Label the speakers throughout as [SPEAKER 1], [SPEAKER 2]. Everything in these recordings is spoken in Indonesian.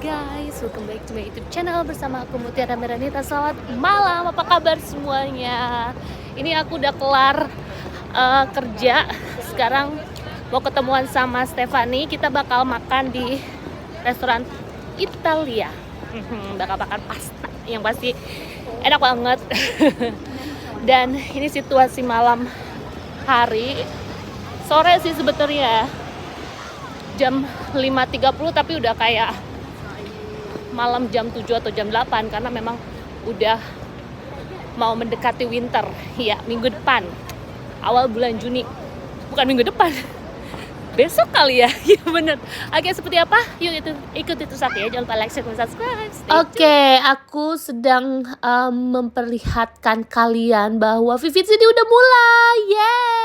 [SPEAKER 1] guys, welcome back to my YouTube channel bersama aku Mutiara Meranita. Selamat malam, apa kabar semuanya? Ini aku udah kelar kerja. Sekarang mau ketemuan sama Stefani. Kita bakal makan di restoran Italia. Bakal makan pasta yang pasti enak banget. Dan ini situasi malam hari, sore sih sebetulnya, jam 5.30, tapi udah kayak malam jam 7 atau jam 8 karena memang udah mau mendekati winter. Ya, minggu depan, awal bulan Juni. Bukan minggu depan, besok kali ya. Ya bener. Oke, seperti apa? Yuk ikut itu aku ya. Jangan lupa like, share, dan subscribe. Oke, aku sedang memperlihatkan kalian bahwa Vivid City udah mulai. Yeay!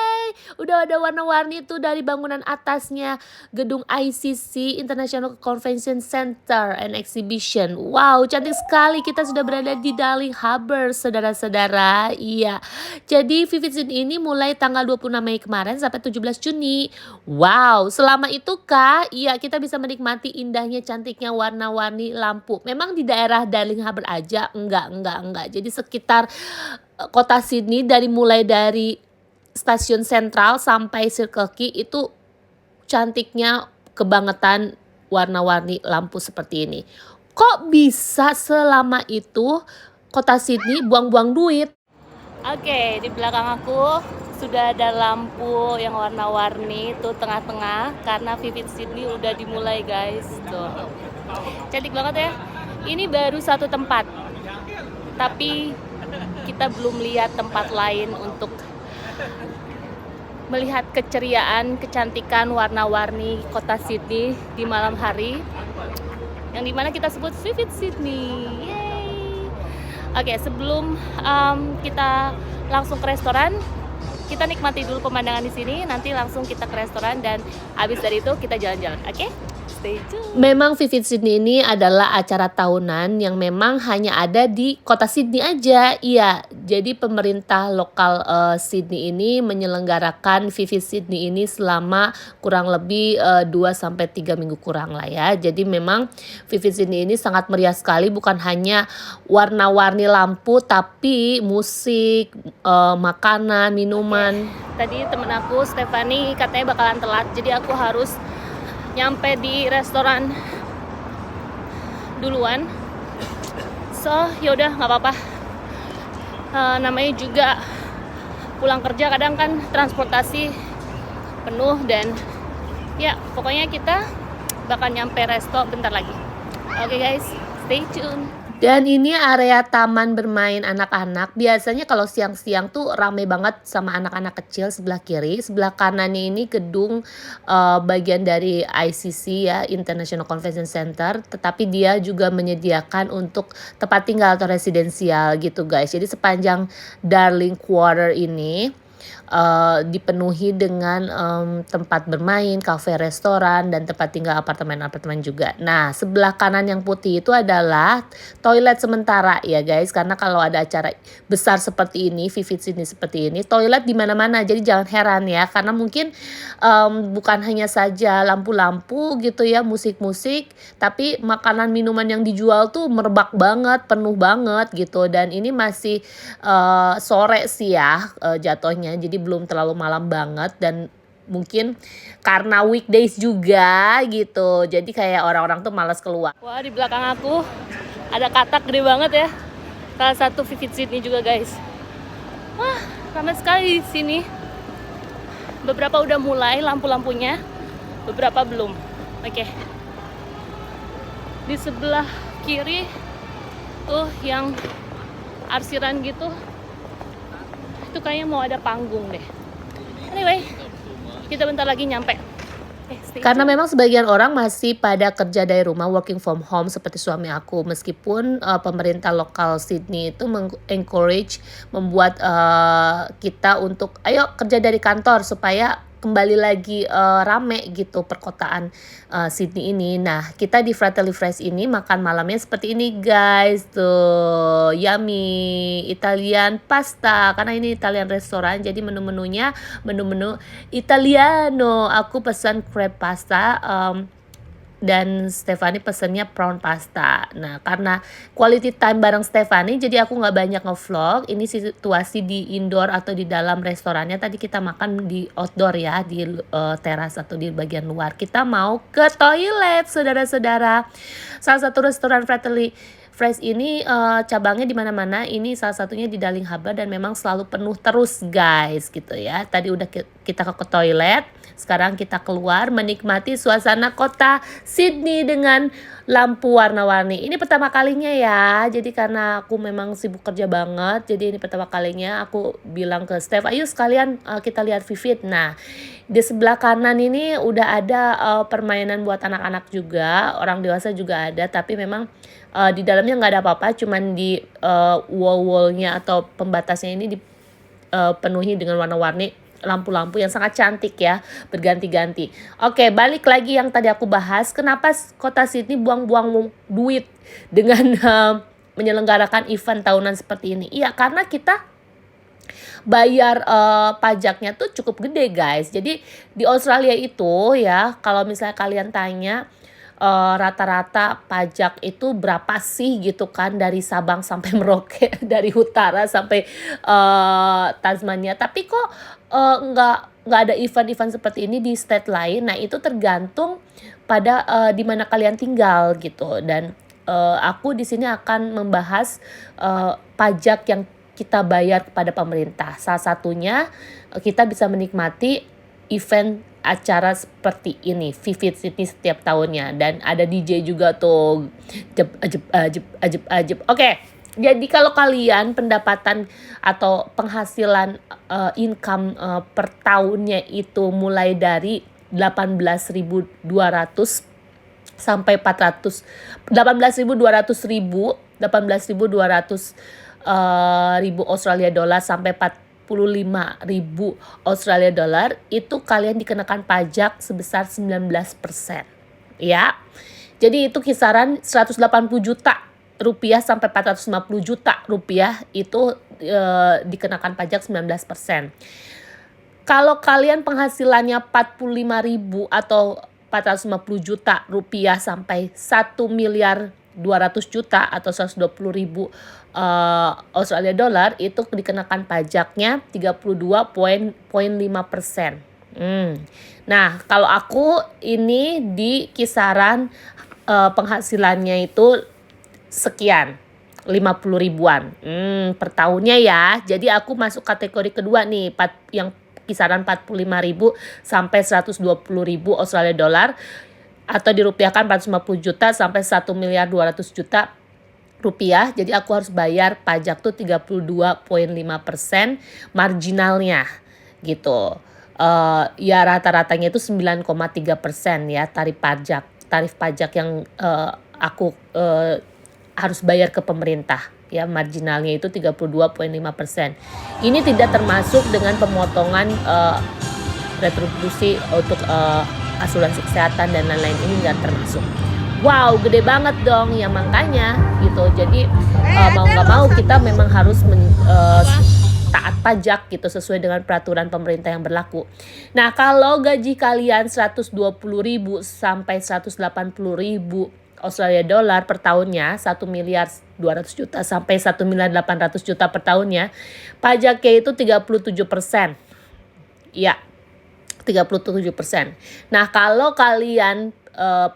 [SPEAKER 1] Udah ada warna-warni tuh dari bangunan atasnya, gedung ICC, International Convention Center and Exhibition. Wow, cantik sekali. Kita sudah berada di Darling Harbour, saudara-saudara. Iya. Jadi Vivid City ini mulai tanggal 26 Mei kemarin sampai 17 Juni. Wow, selama itu Kak, iya kita bisa menikmati indahnya, cantiknya warna-warni lampu. Memang di daerah Darling Harbour aja? Enggak. Jadi sekitar kota Sydney, mulai dari stasiun sentral sampai Circle K itu cantiknya kebangetan, warna-warni lampu seperti ini. Kok bisa selama itu kota Sydney buang-buang duit? Oke, di belakang aku sudah ada lampu yang warna-warni tuh tengah-tengah karena Vivid Sydney udah dimulai guys. Tuh. Cantik banget ya. Ini baru satu tempat. Tapi kita belum lihat tempat lain untuk melihat keceriaan, kecantikan, warna-warni kota Sydney di malam hari, yang dimana kita sebut Vivid Sydney. Yeay. Oke, sebelum kita langsung ke restoran, kita nikmati dulu pemandangan di sini. Nanti langsung kita ke restoran dan habis dari itu kita jalan-jalan. Oke? Stay tune. Memang Vivid Sydney ini adalah acara tahunan yang memang hanya ada di kota Sydney aja. Iya, jadi pemerintah lokal Sydney ini menyelenggarakan Vivid Sydney ini selama kurang lebih 2-3 minggu kurang lah ya. Jadi memang Vivid Sydney ini sangat meriah sekali, bukan hanya warna-warni lampu tapi musik, makanan, minuman. Tadi temen aku Stefani katanya bakalan telat, jadi aku harus nyampe di restoran duluan. So yaudah nggak apa-apa. Namanya juga pulang kerja kadang kan transportasi penuh dan ya pokoknya kita bakal nyampe resto bentar lagi. Oke guys, stay tune. Dan ini area taman bermain anak-anak. Biasanya kalau siang-siang tuh rame banget sama anak-anak kecil sebelah kiri. Sebelah kanannya ini gedung bagian dari ICC ya, International Convention Center. Tetapi dia juga menyediakan untuk tempat tinggal atau residensial gitu guys. Jadi sepanjang Darling Quarter ini dipenuhi dengan tempat bermain, kafe, restoran, dan tempat tinggal apartemen-apartemen juga. Nah, sebelah kanan yang putih itu adalah toilet sementara ya guys, karena kalau ada acara besar seperti ini, Vivid Sydney seperti ini, toilet di mana-mana. Jadi jangan heran ya, karena mungkin bukan hanya saja lampu-lampu gitu ya, musik-musik, tapi makanan minuman yang dijual tuh merebak banget, penuh banget gitu. Dan ini masih sore sih ya jatuhnya, jadi belum terlalu malam banget dan mungkin karena weekdays juga gitu, jadi kayak orang-orang tuh malas keluar. Wah, di belakang aku ada katak gede banget ya, salah satu Vivid Sydney juga guys. Wah, ramai sekali di sini. Beberapa udah mulai lampu-lampunya, beberapa belum. Oke. Di sebelah kiri tuh yang arsiran gitu, itu kayaknya mau ada panggung deh. Anyway, kita bentar lagi nyampe. Karena memang sebagian orang masih pada kerja dari rumah, working from home seperti suami aku. Meskipun pemerintah lokal Sydney itu encourage membuat kita untuk ayo kerja dari kantor supaya kembali lagi rame gitu perkotaan Sydney ini. Nah, kita di Fratelli Fresh ini makan malamnya seperti ini guys. Tuh, yummy Italian pasta. Karena ini Italian restoran, jadi menu-menunya menu-menu Italiano. Aku pesan crepe pasta dan Stefani pesennya prawn pasta. Nah, karena quality time bareng Stefani, jadi aku nggak banyak ngevlog. Ini situasi di indoor atau di dalam restorannya. Tadi kita makan di outdoor ya, di teras atau di bagian luar. Kita mau ke toilet, saudara-saudara. Salah satu restoran Fratelli Fresh ini cabangnya di mana-mana. Ini salah satunya di Darling Harbour dan memang selalu penuh terus guys gitu ya. Tadi udah kita ke toilet, sekarang kita keluar menikmati suasana kota Sydney dengan lampu warna-warni. Ini pertama kalinya ya. Jadi karena aku memang sibuk kerja banget, jadi ini pertama kalinya aku bilang ke Steph, ayo sekalian kita lihat Vivid. Nah, di sebelah kanan ini udah ada permainan buat anak-anak juga, orang dewasa juga ada, tapi memang di dalamnya nggak ada apa-apa, cuman di wall-wallnya atau pembatasnya ini dipenuhi dengan warna-warni lampu-lampu yang sangat cantik ya, berganti-ganti. Oke, balik lagi yang tadi aku bahas, kenapa kota Sydney buang-buang duit dengan menyelenggarakan event tahunan seperti ini? Iya, karena kita bayar pajaknya tuh cukup gede guys. Jadi di Australia itu ya, kalau misalnya kalian tanya rata-rata pajak itu berapa sih gitu kan, dari Sabang sampai Merauke, dari utara sampai Tasmania. Tapi kok nggak ada event-event seperti ini di state lain. Nah, itu tergantung pada di mana kalian tinggal gitu. Dan aku di sini akan membahas pajak yang kita bayar kepada pemerintah. Salah satunya kita bisa menikmati event acara seperti ini, Vivid Sydney setiap tahunnya, dan ada DJ juga tuh, ajib. Oke, jadi kalau kalian pendapatan atau penghasilan income per tahunnya itu mulai dari 18.200 sampai 400, 18.200 ribu Australia dollar sampai 45.000 Australia dollar, itu kalian dikenakan pajak sebesar 19%. Ya. Jadi itu kisaran 180 juta rupiah sampai 450 juta rupiah itu dikenakan pajak 19%. Kalau kalian penghasilannya 45.000 atau 450 juta rupiah sampai 1 miliar 200 juta atau 120.000 Australia dollar, itu dikenakan pajaknya 32,5%. Nah, kalau aku ini di kisaran penghasilannya itu sekian, 50 ribuan per tahunnya ya. Jadi aku masuk kategori kedua nih, yang kisaran 45.000 sampai 120.000 Australia dollar, atau dirupiahkan 450 juta sampai 1 miliar 200 juta rupiah. Jadi aku harus bayar pajak tuh 32,5% marginalnya gitu. Ya rata-ratanya itu 9,3% ya tarif pajak yang aku harus bayar ke pemerintah. Ya, marginalnya itu 32,5%. Ini tidak termasuk dengan pemotongan retribusi untuk asuransi kesehatan dan lain-lain, ini nggak termasuk. Wow, gede banget dong ya, makanya gitu. Jadi mau nggak mau kita memang harus taat pajak gitu sesuai dengan peraturan pemerintah yang berlaku. Nah, kalau gaji kalian 120.000 sampai 180.000 Australia dollar per tahunnya, 1 miliar 200 juta sampai 1 miliar 800 juta per tahunnya, pajaknya itu 37%. Ya, 37%. Nah, kalau kalian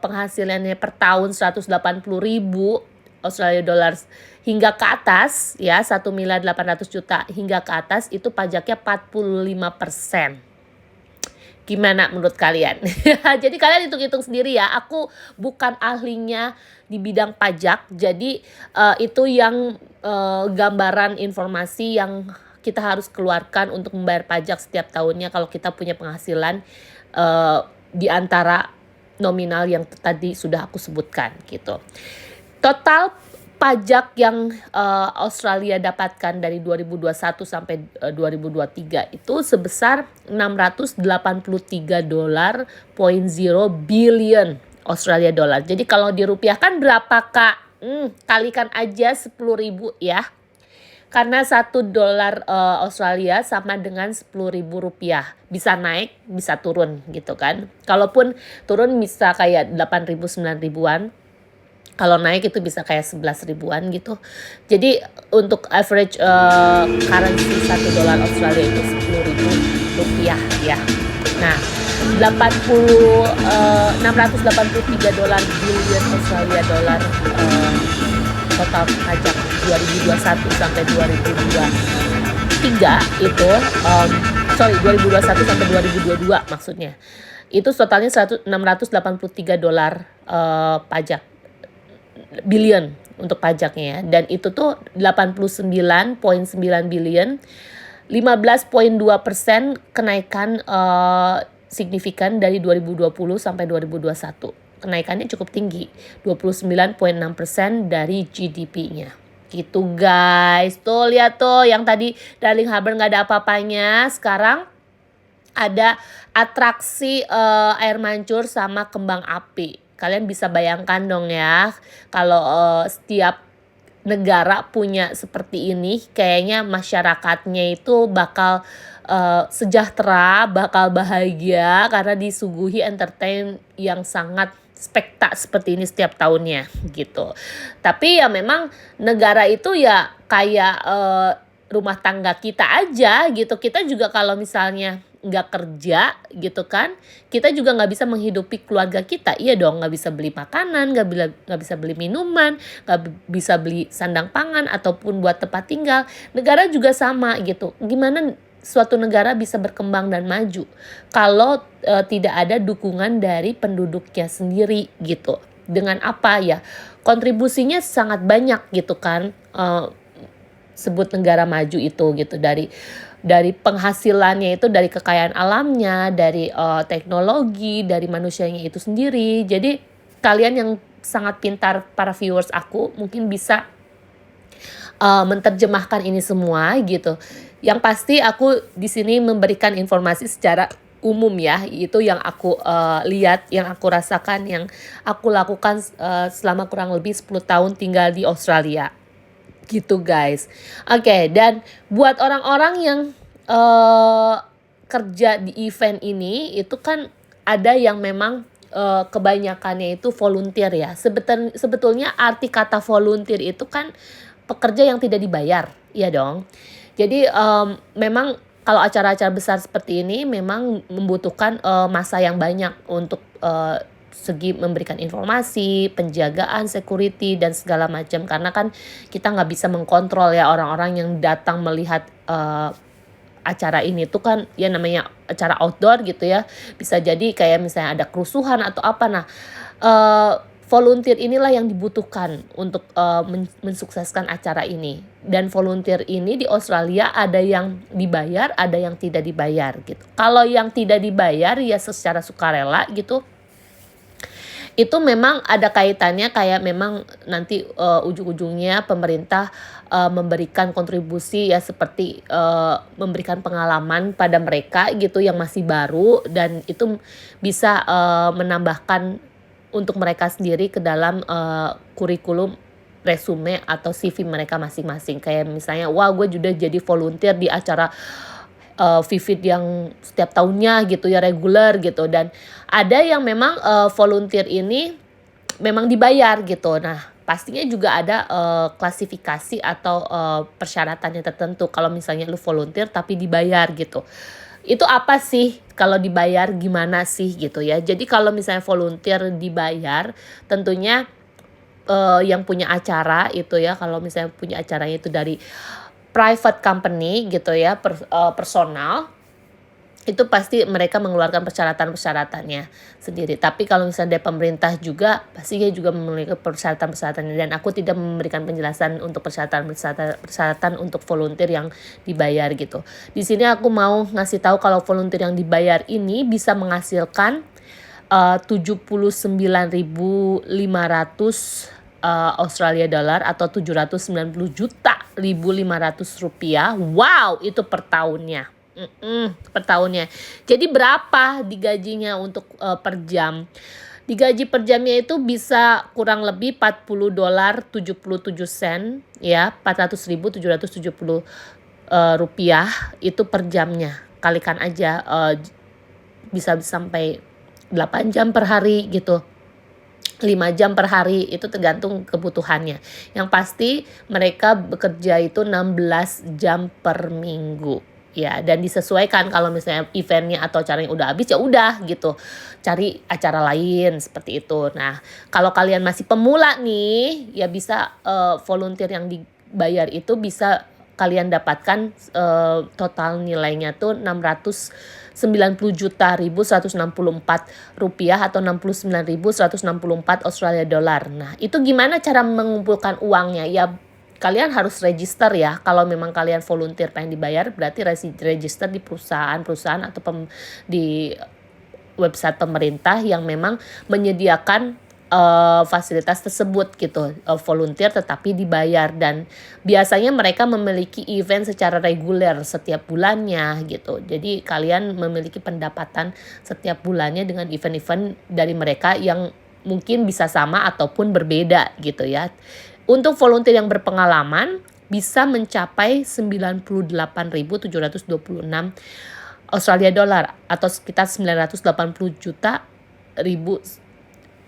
[SPEAKER 1] penghasilannya per tahun 180.000 Australia dollars hingga ke atas ya, 1 miliar 800 juta hingga ke atas, itu pajaknya 45%. Gimana menurut kalian? Jadi kalian hitung-hitung sendiri ya. Aku bukan ahlinya di bidang pajak. Jadi itu yang gambaran informasi yang kita harus keluarkan untuk membayar pajak setiap tahunnya kalau kita punya penghasilan di antara nominal yang tadi sudah aku sebutkan gitu. Total pajak yang Australia dapatkan dari 2021 sampai 2023 itu sebesar 683.0 billion Australia dollar. Jadi kalau dirupiahkan berapa Kak? Kalikan aja 10.000 ya. Karena $1 Australia sama dengan Rp10.000. Bisa naik, bisa turun gitu kan. Kalaupun turun bisa kayak 8.000, 9.000-an. Kalau naik itu bisa kayak 11.000-an gitu. Jadi untuk average currency $1 Australia itu Rp10.000 ya. Nah, 683 dolar billion Australia dolar total pajak 2021 sampai 2023 itu 2021 sampai 2022 maksudnya. Itu totalnya $683 pajak billion untuk pajaknya ya. Dan itu tuh 89.9 billion, 15.2% kenaikan signifikan dari 2020 sampai 2021. Kenaikannya cukup tinggi, 29.6% dari GDP-nya. Gitu guys. Tuh lihat tuh yang tadi Darling Harbour nggak ada apa-apanya, sekarang ada atraksi air mancur sama kembang api. Kalian bisa bayangkan dong ya, kalau setiap negara punya seperti ini, kayaknya masyarakatnya itu bakal sejahtera, bakal bahagia karena disuguhi entertain yang sangat spektak seperti ini setiap tahunnya gitu. Tapi ya memang negara itu ya kayak rumah tangga kita aja gitu. Kita juga kalau misalnya nggak kerja gitu kan, kita juga nggak bisa menghidupi keluarga kita. Iya dong, nggak bisa beli makanan, nggak bisa beli minuman, nggak bisa beli sandang pangan ataupun buat tempat tinggal. Negara juga sama gitu. Gimana suatu negara bisa berkembang dan maju kalau tidak ada dukungan dari penduduknya sendiri gitu. Dengan apa ya? Kontribusinya sangat banyak gitu kan. Sebut negara maju itu gitu, dari penghasilannya itu, dari kekayaan alamnya, dari teknologi, dari manusianya itu sendiri. Jadi kalian yang sangat pintar, para viewers aku, mungkin bisa menerjemahkan ini semua gitu. Yang pasti aku di sini memberikan informasi secara umum ya, itu yang aku lihat, yang aku rasakan, yang aku lakukan selama kurang lebih 10 tahun tinggal di Australia. Gitu guys. Oke, dan buat orang-orang yang kerja di event ini, itu kan ada yang memang kebanyakannya itu volunteer ya. Sebetulnya arti kata volunteer itu kan pekerja yang tidak dibayar, iya dong. Jadi memang kalau acara-acara besar seperti ini memang membutuhkan masa yang banyak untuk segi memberikan informasi, penjagaan, security, dan segala macam. Karena kan kita nggak bisa mengkontrol ya orang-orang yang datang melihat acara ini tuh kan ya namanya acara outdoor gitu ya. Bisa jadi kayak misalnya ada kerusuhan atau apa. Nah, volunteer inilah yang dibutuhkan untuk mensukseskan acara ini. Dan volunteer ini di Australia ada yang dibayar, ada yang tidak dibayar gitu. Kalau yang tidak dibayar ya secara sukarela gitu, itu memang ada kaitannya kayak memang nanti ujung-ujungnya pemerintah memberikan kontribusi ya, seperti memberikan pengalaman pada mereka gitu yang masih baru, dan itu bisa menambahkan untuk mereka sendiri ke dalam kurikulum resume atau CV mereka masing-masing. Kayak misalnya, wah gue juga jadi volunteer di acara Vivid yang setiap tahunnya gitu ya, reguler gitu. Dan ada yang memang volunteer ini memang dibayar gitu. Nah, pastinya juga ada klasifikasi atau persyaratannya tertentu. Kalau misalnya lu volunteer tapi dibayar gitu, itu apa sih? Kalau dibayar gimana sih gitu ya. Jadi kalau misalnya volunteer dibayar, tentunya yang punya acara itu ya, kalau misalnya punya acaranya itu dari private company gitu ya, personal, itu pasti mereka mengeluarkan persyaratan-persyaratannya sendiri. Tapi kalau misalnya dari pemerintah juga, pastinya juga memiliki persyaratan-persyaratannya. Dan aku tidak memberikan penjelasan untuk persyaratan untuk volunteer yang dibayar gitu. Di sini aku mau ngasih tahu kalau volunteer yang dibayar ini bisa menghasilkan 79.500 Australia dollar atau 790.500.000 rupiah. Wow, itu per tahunnya. Per tahunnya. Jadi berapa digajinya untuk per jam? Digaji per jamnya itu bisa kurang lebih $40.77 ya, 400.770 rupiah itu per jamnya. Kalikan aja, bisa sampai 8 jam per hari gitu. 5 jam per hari itu tergantung kebutuhannya. Yang pasti mereka bekerja itu 16 jam per minggu. Ya, dan disesuaikan kalau misalnya eventnya atau acaranya udah habis ya udah gitu. Cari acara lain seperti itu. Nah, kalau kalian masih pemula nih, ya bisa volunteer yang dibayar itu bisa kalian dapatkan total nilainya tuh 690.164 rupiah atau 69.164 Australia dollar. Nah, itu gimana cara mengumpulkan uangnya? Ya kalian harus register ya. Kalau memang kalian volunteer pengen dibayar, berarti register di perusahaan atau di website pemerintah yang memang menyediakan fasilitas tersebut gitu, volunteer tetapi dibayar, dan biasanya mereka memiliki event secara reguler setiap bulannya gitu. Jadi kalian memiliki pendapatan setiap bulannya dengan event-event dari mereka yang mungkin bisa sama ataupun berbeda gitu ya. Untuk volunteer yang berpengalaman bisa mencapai 98.726 Australia dollar atau sekitar 980.726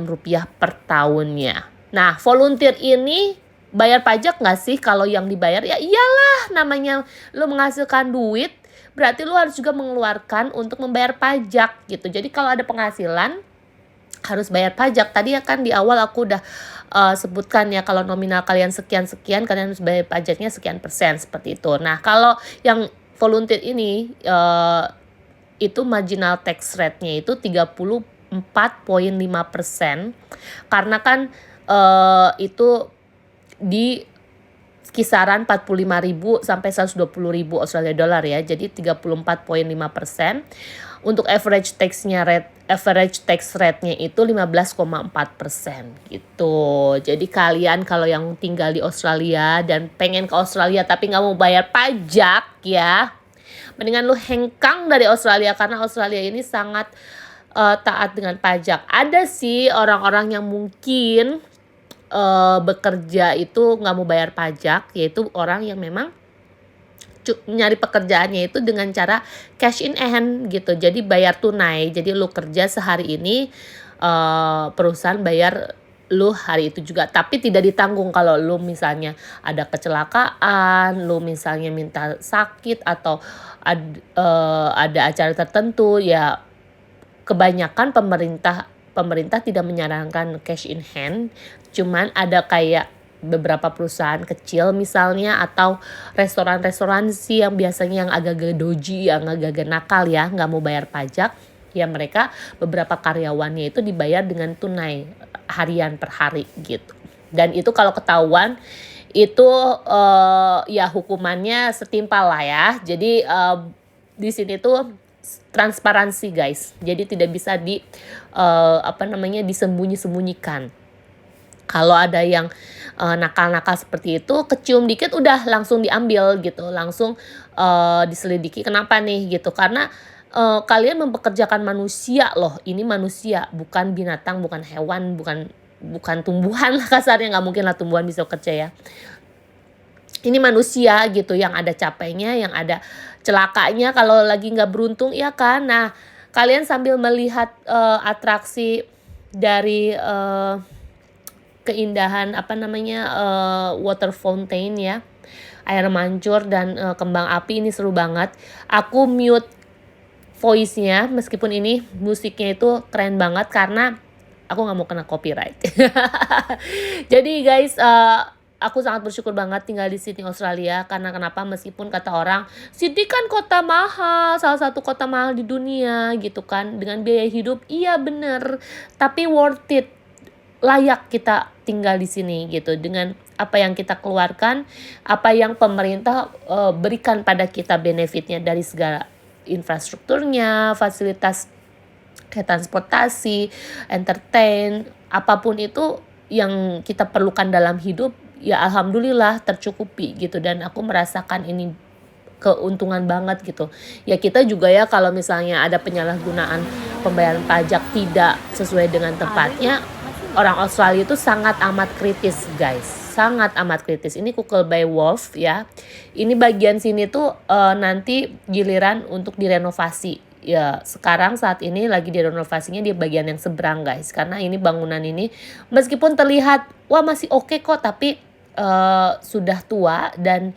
[SPEAKER 1] rupiah per tahunnya. Nah, volunteer ini bayar pajak nggak sih? Kalau yang dibayar ya iyalah, namanya lo menghasilkan duit, berarti lo harus juga mengeluarkan untuk membayar pajak gitu. Jadi kalau ada penghasilan harus bayar pajak. Tadi ya kan di awal aku udah sebutkan ya, kalau nominal kalian sekian-sekian, kalian harus bayar pajaknya sekian persen seperti itu. Nah, kalau yang volunteer ini itu marginal tax rate-nya itu 34,5%, karena kan itu di kisaran 45.000 sampai 120.000 Australia dollar ya. Jadi 34,5%. Untuk average tax rate-nya itu 15,4% gitu. Jadi kalian kalau yang tinggal di Australia dan pengen ke Australia tapi nggak mau bayar pajak ya, mendingan lu hengkang dari Australia, karena Australia ini sangat taat dengan pajak. Ada sih orang-orang yang mungkin bekerja itu nggak mau bayar pajak, yaitu orang yang memang nyari pekerjaannya itu dengan cara cash in hand gitu. Jadi bayar tunai. Jadi lu kerja sehari ini, perusahaan bayar lu hari itu juga, tapi tidak ditanggung kalau lu misalnya ada kecelakaan, lu misalnya minta sakit atau ada acara tertentu ya. Kebanyakan pemerintah tidak menyarankan cash in hand, cuman ada kayak beberapa perusahaan kecil misalnya atau restoran-restoran sih yang biasanya yang agak-agak doji, yang agak-agak nakal ya, nggak mau bayar pajak, ya mereka beberapa karyawannya itu dibayar dengan tunai harian per hari gitu. Dan itu kalau ketahuan itu ya hukumannya setimpal lah ya. Jadi di sini tuh transparansi guys. Jadi tidak bisa disembunyi-sembunyikan. Kalau ada yang nakal-nakal seperti itu, kecium dikit udah langsung diambil gitu, langsung diselidiki. Kenapa nih gitu? Karena kalian mempekerjakan manusia loh. Ini manusia, bukan binatang, bukan hewan, bukan tumbuhan lah kasarnya. Nggak mungkin lah tumbuhan bisa kerja ya. Ini manusia gitu, yang ada capeknya, yang ada celakanya kalau lagi nggak beruntung ya kan. Nah, kalian sambil melihat atraksi dari keindahan water fountain ya, air mancur dan kembang api, ini seru banget. Aku mute voice-nya meskipun ini musiknya itu keren banget karena aku nggak mau kena copyright. Jadi guys, aku sangat bersyukur banget tinggal di Sydney, Australia. Karena kenapa? Meskipun kata orang Sydney kan kota mahal, salah satu kota mahal di dunia gitu kan, dengan biaya hidup, iya bener, tapi worth it, layak kita tinggal di sini gitu, dengan apa yang kita keluarkan, apa yang pemerintah berikan pada kita benefitnya dari segala infrastrukturnya, fasilitas kayak transportasi, entertain, apapun itu yang kita perlukan dalam hidup, ya alhamdulillah tercukupi gitu. Dan aku merasakan ini keuntungan banget gitu. Ya kita juga ya kalau misalnya ada penyalahgunaan pembayaran pajak tidak sesuai dengan tempatnya, orang Australia itu sangat amat kritis guys, sangat amat kritis. Ini Kukul by Wolf ya. Ini bagian sini tuh nanti giliran untuk direnovasi. Ya sekarang saat ini lagi direnovasinya di bagian yang seberang guys. Karena ini bangunan ini meskipun terlihat wah masih oke kok, tapi sudah tua dan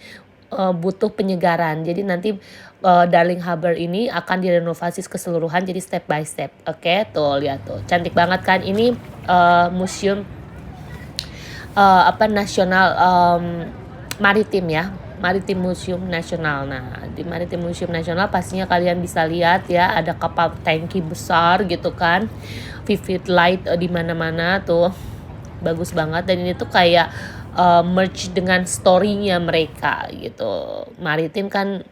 [SPEAKER 1] butuh penyegaran. Jadi nanti Darling Harbour ini akan direnovasi keseluruhan jadi step by step. Oke, tuh lihat tuh. Cantik banget kan. Ini museum nasional maritim ya. Maritim Museum Nasional. Nah, di Maritim Museum Nasional pastinya kalian bisa lihat ya, ada kapal tangki besar gitu kan. Vivid light di mana-mana tuh. Bagus banget, dan ini tuh kayak merge dengan story-nya mereka gitu. Maritim kan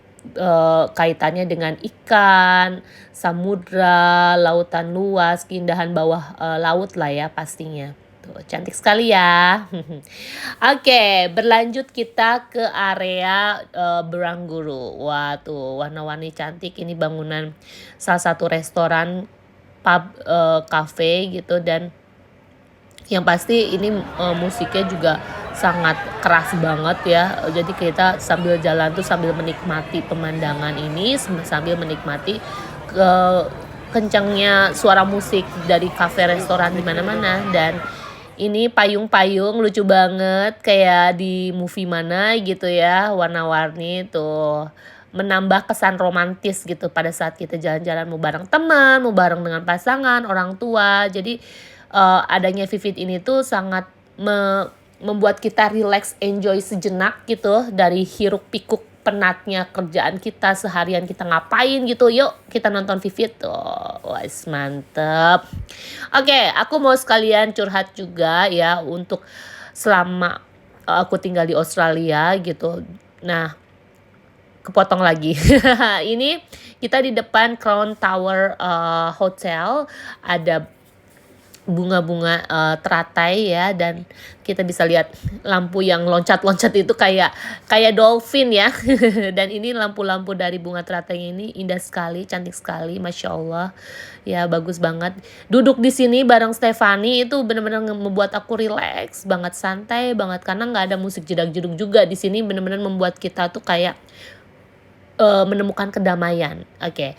[SPEAKER 1] kaitannya dengan ikan, samudra, lautan luas, keindahan bawah laut lah ya pastinya. Tuh, cantik sekali ya. Oke, berlanjut kita ke area Barangaroo. Wah tuh warna-warni cantik. Ini bangunan salah satu restoran, pub, cafe gitu, dan yang pasti ini musiknya juga sangat keras banget ya. Jadi kita sambil jalan tuh sambil menikmati pemandangan ini, sambil menikmati kencangnya suara musik dari kafe restoran di mana-mana. Dan ini payung-payung lucu banget kayak di movie mana gitu ya, warna-warni tuh menambah kesan romantis gitu pada saat kita jalan-jalan, mau bareng teman, mau bareng dengan pasangan, orang tua. Jadi adanya Vivid ini tuh sangat membuat kita relax, enjoy sejenak gitu dari hiruk pikuk penatnya kerjaan kita seharian, kita ngapain gitu. Yuk kita nonton Vivid tuh. Wah mantep. Oke, aku mau sekalian curhat juga ya untuk selama aku tinggal di Australia gitu. Nah, kepotong lagi. Ini kita di depan Crown Tower Hotel, ada bunga-bunga teratai ya, dan kita bisa lihat lampu yang loncat-loncat itu kayak dolphin ya. Dan ini lampu-lampu dari bunga teratai ini indah sekali, cantik sekali, masya Allah ya, bagus banget. Duduk di sini bareng Stefani itu benar-benar membuat aku relax banget, santai banget, karena nggak ada musik jedag-jedug juga di sini. Benar-benar membuat kita tuh kayak menemukan kedamaian. Oke.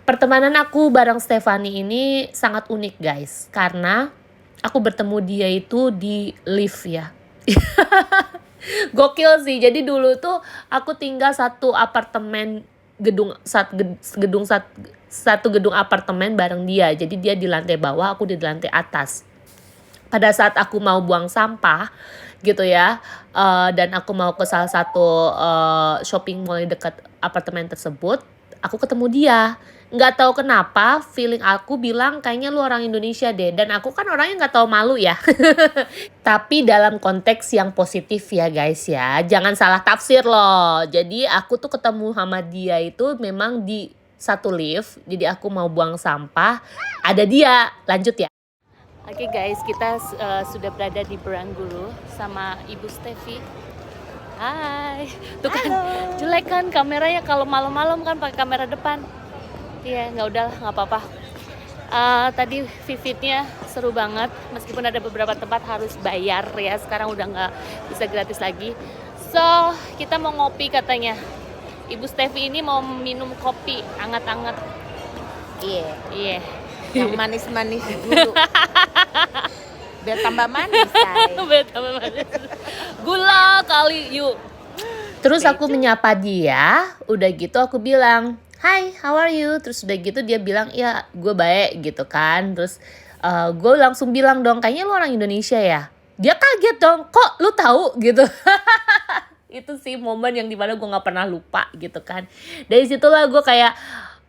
[SPEAKER 1] Pertemanan aku bareng Stefani ini sangat unik guys, karena aku bertemu dia itu di lift ya. Gokil sih. Jadi dulu tuh aku tinggal satu apartemen satu gedung apartemen bareng dia. Jadi dia di lantai bawah, aku di lantai atas. Pada saat aku mau buang sampah gitu ya, dan aku mau ke salah satu shopping mall dekat apartemen tersebut, aku ketemu dia. Nggak tahu kenapa feeling aku bilang kayaknya lu orang Indonesia deh, dan aku kan orangnya nggak tahu malu ya. Tapi dalam konteks yang positif ya guys ya, jangan salah tafsir loh. Jadi aku tuh ketemu sama dia itu memang di satu lift, jadi aku mau buang sampah, ada dia. Lanjut ya. Oke guys, kita sudah berada di Barangaroo sama Ibu Stevi. Hai, tuh kan jelek kan kameranya kalau malam-malam kan pakai kamera depan. Iya, nggak apa-apa. Tadi Vividnya seru banget, meskipun ada beberapa tempat harus bayar ya. Sekarang udah nggak bisa gratis lagi. So, kita mau ngopi katanya. Ibu Stevi ini mau minum kopi anget-anget. Iya.
[SPEAKER 2] Yang manis-manis dulu. Biar tambah manis, say.
[SPEAKER 1] Biar tambah manis. Gula kali, yuk. Terus aku menyapa dia, udah gitu aku bilang, "Hi, how are you?" Terus udah gitu dia bilang, "Ya, gue baik," gitu kan. Terus gue langsung bilang dong, "Kayaknya lu orang Indonesia ya?" Dia kaget dong, "Kok lu tahu?" gitu. Itu sih momen yang dimana gue nggak pernah lupa gitu kan. Dari situlah gue kayak,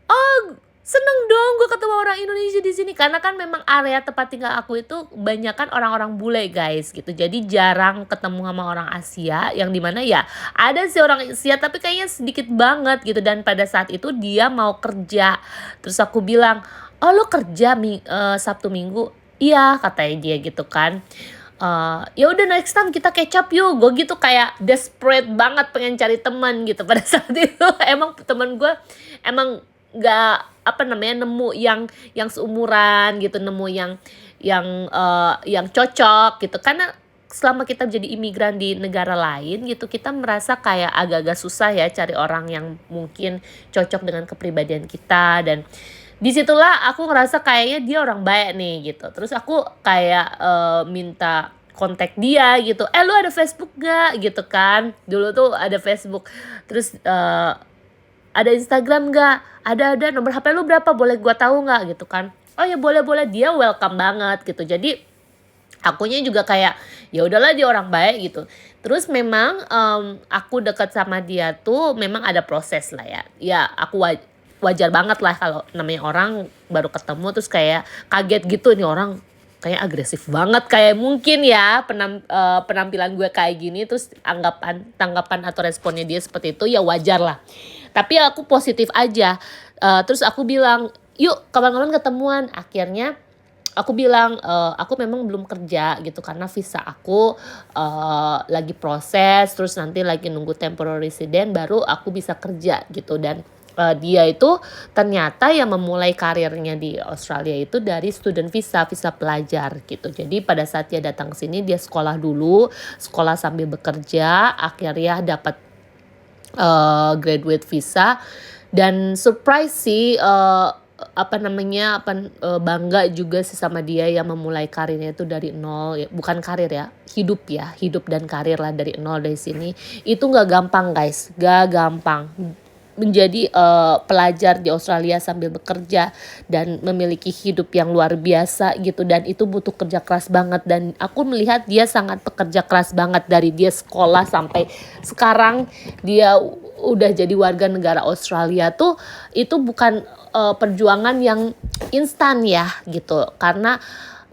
[SPEAKER 1] oh seneng dong gue ketemu orang Indonesia di sini, karena kan memang area tempat tinggal aku itu kebanyakan orang-orang bule guys gitu. Jadi jarang ketemu sama orang Asia, yang dimana ya ada sih orang Asia tapi kayaknya sedikit banget gitu. Dan pada saat itu dia mau kerja, terus aku bilang, "Oh lo kerja Sabtu Minggu?" "Iya," katanya dia gitu kan. Ya udah next time kita catch up yuk. Gue gitu kayak desperate banget pengen cari teman gitu pada saat itu. Emang teman gue emang nggak apa namanya nemu yang seumuran gitu, nemu yang cocok gitu. Karena selama kita jadi imigran di negara lain gitu, kita merasa kayak agak-agak susah ya cari orang yang mungkin cocok dengan kepribadian kita. Dan disitulah aku ngerasa kayaknya dia orang baik nih gitu. Terus aku kayak minta kontak dia gitu. Lu ada Facebook gak gitu kan? Dulu tuh ada Facebook. Terus ada Instagram gak? Ada, nomor HP lu berapa? Boleh gua tahu nggak gitu kan? Oh ya boleh, dia welcome banget gitu. Jadi akunya juga kayak ya udahlah dia orang baik gitu. Terus memang aku dekat sama dia tuh memang ada proses lah ya. Ya aku wajar banget lah kalau namanya orang baru ketemu terus kayak kaget gitu, nih orang kayak agresif banget, kayak mungkin ya penampilan gue kayak gini, terus tanggapan atau responnya dia seperti itu, ya wajar lah. Tapi aku positif aja. Terus aku bilang yuk kapan-kapan ketemuan. Akhirnya aku bilang aku memang belum kerja gitu karena visa aku lagi proses, terus nanti lagi nunggu temporary resident baru aku bisa kerja gitu. Dan dia itu ternyata yang memulai karirnya di Australia itu dari student visa pelajar gitu. Jadi pada saat dia datang ke sini dia sekolah dulu, sekolah sambil bekerja, akhirnya dapat graduate visa. Dan surprise sih bangga juga sih sama dia yang memulai karirnya itu dari nol ya, bukan karir ya, hidup dan karir lah dari nol dari sini. Itu nggak gampang guys, nggak gampang menjadi pelajar di Australia sambil bekerja dan memiliki hidup yang luar biasa gitu. Dan itu butuh kerja keras banget, dan aku melihat dia sangat pekerja keras banget dari dia sekolah sampai sekarang dia udah jadi warga negara Australia tuh. Itu bukan perjuangan yang instan ya gitu, karena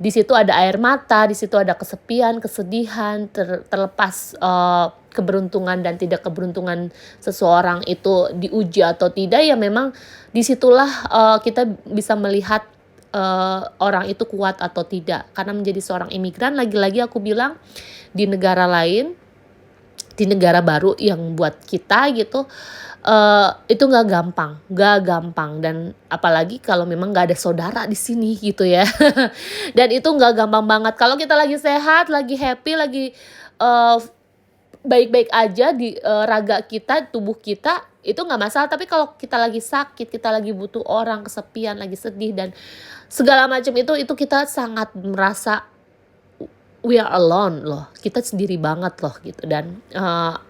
[SPEAKER 1] di situ ada air mata, di situ ada kesepian, kesedihan, terlepas keberuntungan dan tidak keberuntungan seseorang itu diuji atau tidak, ya memang disitulah kita bisa melihat orang itu kuat atau tidak. Karena menjadi seorang imigran, lagi-lagi aku bilang, di negara lain, di negara baru yang buat kita gitu, itu nggak gampang. Dan apalagi kalau memang nggak ada saudara di sini gitu ya. Dan itu nggak gampang banget. Kalau kita lagi sehat, lagi happy, lagi baik-baik aja di raga kita, tubuh kita, itu nggak masalah. Tapi kalau kita lagi sakit, kita lagi butuh orang, kesepian, lagi sedih dan segala macam itu kita sangat merasa we are alone loh, kita sendiri banget loh gitu. Dan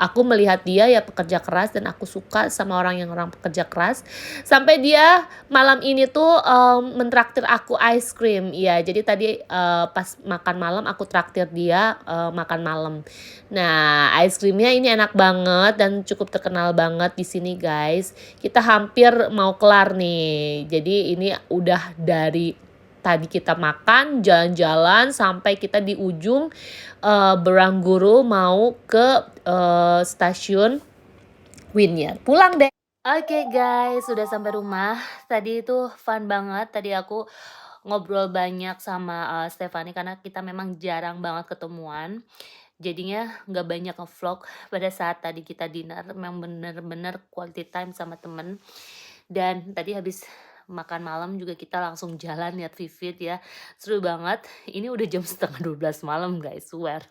[SPEAKER 1] aku melihat dia ya pekerja keras, dan aku suka sama orang pekerja keras. Sampai dia malam ini tuh mentraktir aku ice cream. Iya, jadi tadi pas makan malam aku traktir dia makan malam. Nah, ice creamnya ini enak banget dan cukup terkenal banget di sini guys. Kita hampir mau kelar nih. Jadi ini udah dari tadi kita makan, jalan-jalan sampai kita di ujung Barangaroo mau ke stasiun Wynyard. Pulang deh. Oke guys, sudah sampai rumah. Tadi itu fun banget. Tadi aku ngobrol banyak sama Stephanie karena kita memang jarang banget ketemuan. Jadinya nggak banyak nge-vlog pada saat tadi kita dinner. Memang bener-bener quality time sama temen. Dan tadi habis makan malam juga kita langsung jalan lihat Vivid ya, seru banget. Ini udah jam setengah 12 malam guys, swear.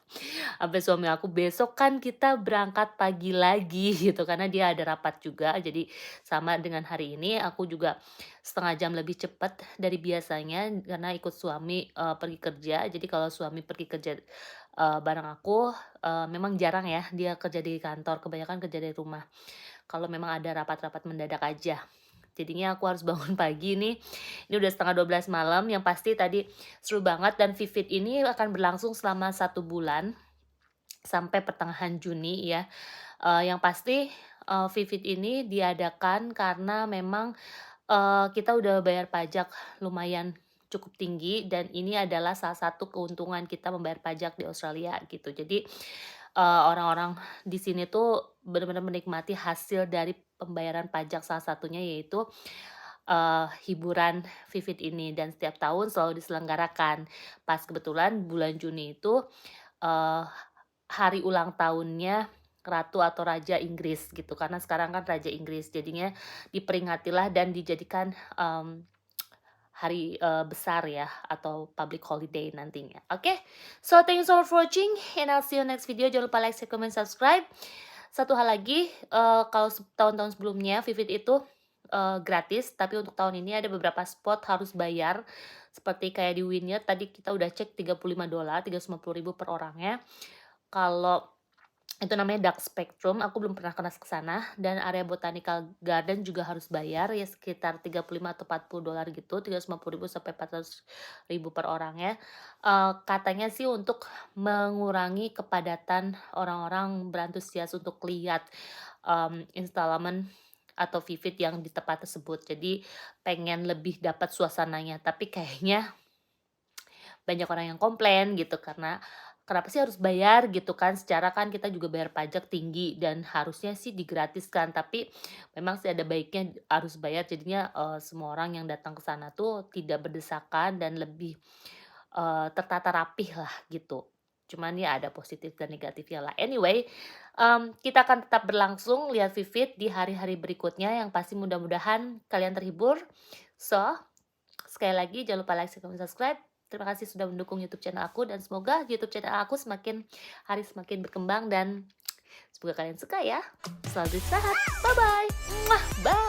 [SPEAKER 1] Sampai suami aku, besok kan kita berangkat pagi lagi gitu, karena dia ada rapat juga. Jadi sama dengan hari ini aku juga setengah jam lebih cepat dari biasanya karena ikut suami pergi kerja. Jadi kalau suami pergi kerja bareng aku, memang jarang ya dia kerja di kantor, kebanyakan kerja dari rumah. Kalau memang ada rapat-rapat mendadak aja. Jadinya aku harus bangun pagi nih. Ini udah setengah 12 malam. Yang pasti tadi seru banget. Dan Vivid ini akan berlangsung selama 1 bulan. Sampai pertengahan Juni ya. Yang pasti Vivid ini diadakan karena memang kita udah bayar pajak lumayan cukup tinggi. Dan ini adalah salah satu keuntungan kita membayar pajak di Australia gitu. Jadi orang-orang di sini tuh benar-benar menikmati hasil dari pembayaran pajak, salah satunya yaitu hiburan Vivid ini. Dan setiap tahun selalu diselenggarakan. Pas kebetulan bulan Juni itu hari ulang tahunnya ratu atau raja Inggris gitu, karena sekarang kan raja Inggris, jadinya diperingatilah dan dijadikan hari besar ya, atau public holiday nantinya. Oke, so thank you so much for watching and I'll see you next video. Jangan lupa like, share, comment, subscribe. Satu hal lagi, kalau tahun-tahun sebelumnya Vivid itu gratis, tapi untuk tahun ini ada beberapa spot harus bayar, seperti kayak di Wynyard tadi kita udah cek $35, 350.000 per orangnya. Kalau itu namanya Dark Spectrum, aku belum pernah ke sana, dan area Botanical Garden juga harus bayar ya, sekitar 35 atau $40 gitu, 350.000 sampai 400.000 per orangnya. Katanya sih untuk mengurangi kepadatan orang-orang berantusias untuk lihat installment atau Vivid yang di tempat tersebut. Jadi pengen lebih dapat suasananya, tapi kayaknya banyak orang yang komplain gitu, karena kenapa sih harus bayar gitu kan, secara kan kita juga bayar pajak tinggi dan harusnya sih digratiskan, tapi memang sih ada baiknya harus bayar, jadinya semua orang yang datang ke sana tuh tidak berdesakan dan lebih tertata rapih lah gitu. Cuman ya ada positif dan negatifnya lah. Anyway, kita akan tetap berlangsung lihat Vivid di hari-hari berikutnya, yang pasti mudah-mudahan kalian terhibur. So, sekali lagi jangan lupa like, share, comment, subscribe. Terima kasih sudah mendukung YouTube channel aku, dan semoga YouTube channel aku semakin hari semakin berkembang, dan semoga kalian suka ya. Selalu sehat. Bye bye. Bye.